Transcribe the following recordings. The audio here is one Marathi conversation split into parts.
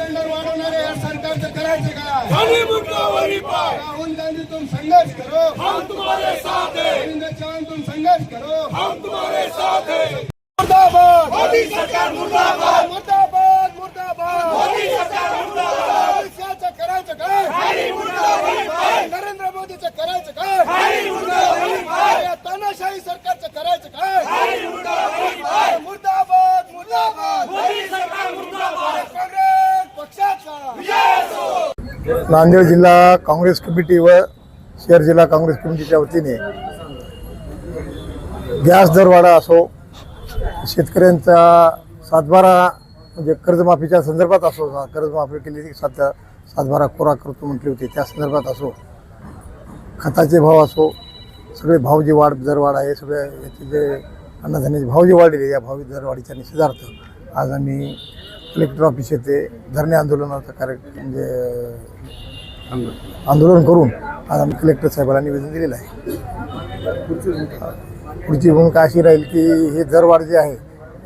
सिलेंडर वाढवणारे या सरकारचं करायचं का? राहुल गांधी तुम संघर्ष करो, हम तुम्हारे साथ हैं। अरविंद चौहान तुम संघर्ष करो, हम तुम्हारे साथ हैं। मुर्दाबाद मोदी सरकार, मुर्दाबाद मुर्दाबाद मुर्दाबाद मोदी सरकार, मुर्दाबाद। अमित शहाचं करायचं काय? नरेंद्र मोदीचं करायचं काय? या तानाशाही सरकारचं करायचं काय? मुर्दाबाद मुर्दाबाद मोदी सरकार, मुर्दाबाद। काँग्रेस पक्षाचा विजय असो। नांदेड जिल्हा काँग्रेस कमिटी व शहर जिल्हा काँग्रेस कमिटीच्या वतीने गॅस दरवाढा असो, शेतकऱ्यांचा सातबारा म्हणजे कर्जमाफीच्या संदर्भात असो, कर्जमाफी केली सातबारा कोरा करतो म्हटली होती त्या संदर्भात असो, खताचे भाव असो, सगळे भाव जे दरवाढ आहे, सगळ्या याचे जे अन्नधान्याचे भाव जे वाढलेले या भाव दरवाढीच्या निषेधार्थ आज आम्ही कलेक्टर ऑफिस येथे धरणे आंदोलनाचा म्हणजे आंदोलन करून आज आम्ही कलेक्टर साहेबांना निवेदन दिलेलं आहे। पुढची भूमिका अशी राहील की हे दरवाढ जे आहे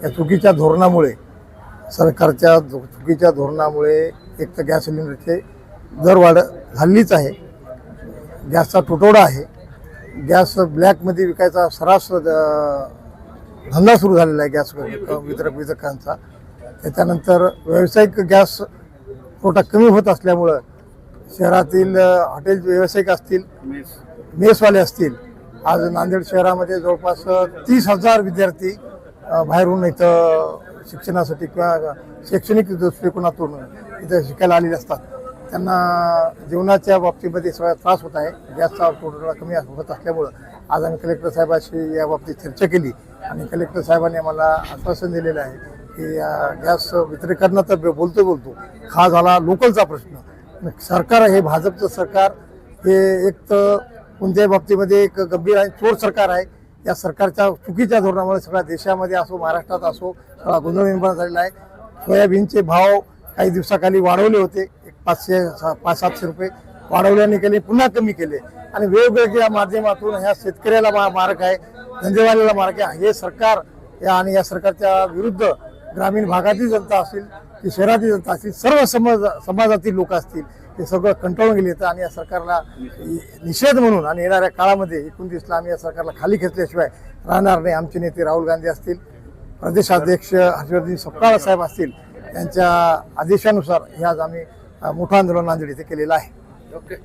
या चुकीच्या धोरणामुळे, सरकारच्या चुकीच्या धोरणामुळे एक तर गॅस सिलेंडरचे दरवाढ झालीच आहे, गॅसचा तुटवडा आहे, गॅस ब्लॅकमध्ये विकायचा सर्रास धंदा सुरू झालेला आहे गॅस वितरकांचा। त्याच्यानंतर व्यावसायिक गॅस पुरवठा कमी होत असल्यामुळं शहरातील हॉटेल व्यावसायिक असतील, मेसवाले असतील, आज नांदेड शहरामध्ये जवळपास 30,000 विद्यार्थी बाहेरून इथं शिक्षणासाठी किंवा शैक्षणिक दृष्टिकोनातून इथं शिकायला आलेले असतात। त्यांना जेवणाच्या बाबतीमध्ये सगळा त्रास होत आहे, गॅसचा पुरवठा कमी होत असल्यामुळं आज आम्ही कलेक्टर साहेबांशी या बाबतीत चर्चा केली आणि कलेक्टर साहेबांनी आम्हाला आश्वासन दिलेलं आहे की गॅस वितरकांना तर बोलतो हा झाला लोकलचा प्रश्न। सरकार हे भाजपचं सरकार हे एक तर कोणत्याही बाबतीमध्ये एक गंभीर आणि चोर सरकार आहे। या सरकारच्या चुकीच्या धोरणामुळे सगळ्या देशामध्ये असो, महाराष्ट्रात असो, सगळा गोंधळ निर्माण झालेला आहे। सोयाबीनचे भाव काही दिवसाखाली वाढवले होते, 500-700 रुपये वाढवल्याने केले, पुन्हा कमी केले आणि वेगवेगळ्या माध्यमातून ह्या शेतकऱ्याला मारक आहे, धंदेवाल्याला मारक आहे। हे सरकार आणि या सरकारच्या विरुद्ध ग्रामीण भागातील जनता असेल की शहरातील जनता असतील, सर्व समाजातील लोक असतील, हे सगळं कंटाळून गेले आणि या सरकारला निषेध म्हणून आणि येणाऱ्या काळामध्ये 29ला आम्ही या सरकारला खाली खेचल्याशिवाय राहणार नाही। आमचे नेते राहुल गांधी असतील, प्रदेशाध्यक्ष हर्षवर्धन सपकाळ साहेब असतील, यांच्या आदेशानुसार हे आज आम्ही मोठं आंदोलन नांदेड येथे केलेलं आहे।